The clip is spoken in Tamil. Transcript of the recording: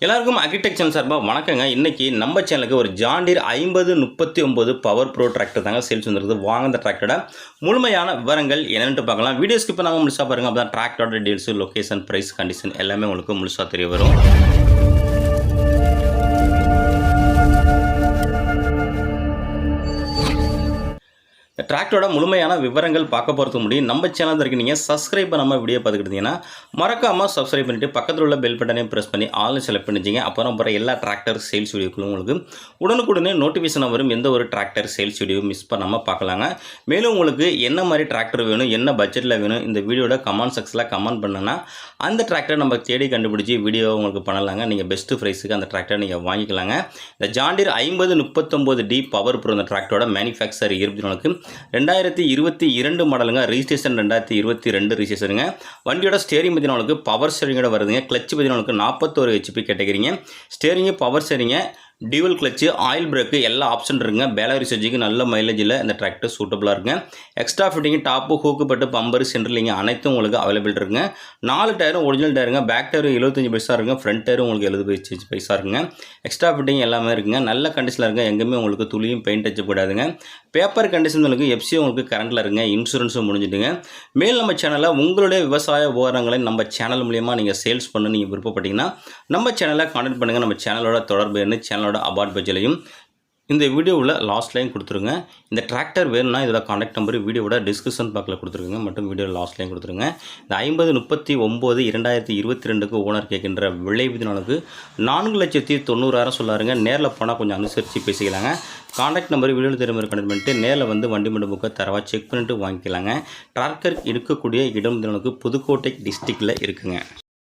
எல்லாருக்கும் அக்ரிடெக் சேனல் சார்பாக வணக்கங்க. இன்றைக்கி நம்ம சேனலுக்கு ஒரு John deer 5039 power bro tractor தாங்க சேல்ஸ் வந்துருக்குது. வாங்க இந்த டிராக்டரோட முழுமையான விவரங்கள் என்னென்னு பார்க்கலாம். வீடியோ ஸ்கிப் பண்ணாமல் முழுசாக பாருங்கள். அப்போ தான் டிராக்டரோட டீட்டெயில்ஸ், லொக்கேஷன், ப்ரைஸ், கண்டிஷன் எல்லாமே உங்களுக்கு முழுசாக தெரிய வரும். டிராக்டரோட முழுமையான விவரங்கள் பார்க்க போகிறதுக்கு முடியும். நம்ம சேனல் இருக்கு நீங்கள் சப்ஸ்கிரைப் பண்ணாமல் வீடியோ பார்த்துக்கிட்டீங்கன்னா மறக்காமல் சப்ஸ்கிரைப் பண்ணிவிட்டு பக்கத்தில் உள்ள பெல் பட்டனையும் ப்ரெஸ் பண்ணி ஆல்னு செலக்ட் பண்ணிச்சிங்க. அப்புறம் போகிற எல்லா டிராக்டர் சேல்ஸ் வீடியோக்களும் உங்களுக்கு உடனுக்குடனே நோட்டிஃபிகேஷன் வரும். எந்த ஒரு டிராக்டர் சேல்ஸ் வீடியோ மிஸ் பண்ணாமல் பார்க்கலாங்க. மேலும் உங்களுக்கு என்ன மாதிரி டிராக்டர் வேணும், என்ன பட்ஜெட்டில் வேணும், இந்த வீடியோட கமெண்ட் செக்ஷனில் கமெண்ட் பண்ணனா அந்த டிராக்டர் நம்ம தேடி கண்டுபிடிச்சி வீடியோ உங்களுக்கு பண்ணலாங்க. நீங்கள் பெஸ்ட்டு ப்ரைஸுக்கு அந்த டிராக்டர் நீங்கள் வாங்கிக்கலாங்க. இந்த John deer 5039D power bro அந்த டிராக்டரோட மேனுஃபேக்சர் இருபத்தி 2022 மாடலுங்க. ரிஜிஸ்ட்ரேஷன் 2022 ரிஜிஸ்ட்ரேஷனுங்க. வண்டியோட ஸ்டேரிங் பார்த்தீங்கன்னா உங்களுக்கு பவர் ஸ்டேரிங்கோட வருதுங்க. கிளச் பார்த்தீங்கன்னா உங்களுக்கு 41 HP கேட்டகரிங்க. ஸ்டேரிங்கு பவர் ஸ்டேரிங்க, டியூவல் கிளச்சு, ஆயில் பிரேக்கு எல்லா ஆப்ஷன் இருக்குங்க. பேலரி சர்ஜிக்கு நல்ல மைலேஜில் இந்த டிராக்டர் சூட்டபுளாக இருக்குங்க. எக்ஸ்ட்ரா ஃபிட்டிங்கு, டாப்பு, ஹூக்கு பட்டு, பம்பர், சென்ட்ரலிங்க அனைத்தும் உங்களுக்கு அவைலபிள் இருக்குங்க. 4 டயரும் ஒரிஜினல் டயருங்க. பேக் டயர் 75 பைசா இருக்குங்க. ஃப்ரண்ட் டயரும் உங்களுக்கு 70 பைசா இருக்குங்க. எக்ஸ்ட்ரா ஃபிட்டிங் எல்லாமே இருக்குங்க. நல்ல கண்டிஷனில் இருக்குங்க. எங்கேயுமே உங்களுக்கு துளியும் பெயிண்ட் அடிச்சு போடாதுங்க. பேப்பர் கண்டிஷன் உங்களுக்கு எஃப்சி உங்களுக்கு கரண்டில் இருக்குங்க. இன்சூரன்ஸும் முடிஞ்சுட்டுங்க. மேல் நம்ம சேனலில் உங்களுடைய விவசாய உபகரணங்களை நம்ம சேனல் மூலியமாக நீங்கள் சேல்ஸ் பண்ண நீங்கள் விருப்பப்பட்டீங்கன்னா நம்ம சேனலை கான்டாக்ட் பண்ணுங்கள். நம்ம சேனலோட தொடர்பு என்ன, சேனலோட அபார்ட் பேஜ்லையும் இந்த வீடியோவில் லாஸ்ட் லைன் கொடுத்துருங்க. இந்த டிராக்டர் வேணும்னா இதோட கான்டாக்ட் நம்பர் வீடியோட டிஸ்கிரிப்ஷன் பாக்ஸில் கொடுத்துருங்க. மற்றும் வீடியோவில் லாஸ்ட் லைன் கொடுத்துருங்க. இந்த 5039/2022க்கு ஓனர் கேட்கின்ற விலை விதினாலுக்கு 4,90,000 சொல்லாருங்க. நேரில் போனால் கொஞ்சம் அனுசரித்து பேசிக்கலாங்க. கான்டாக்ட் நம்பர் வீடியோவில் திரும்ப கனெக்ட் பண்ணிட்டு நேரில் வந்து வண்டி மட்டும் புக்கை தரவாக செக் பண்ணிட்டு வாங்கிக்கலாங்க. டிராக்டர் இருக்கக்கூடிய இடம் புதுக்கோட்டை டிஸ்ட்ரிக்டில் இருக்குங்க.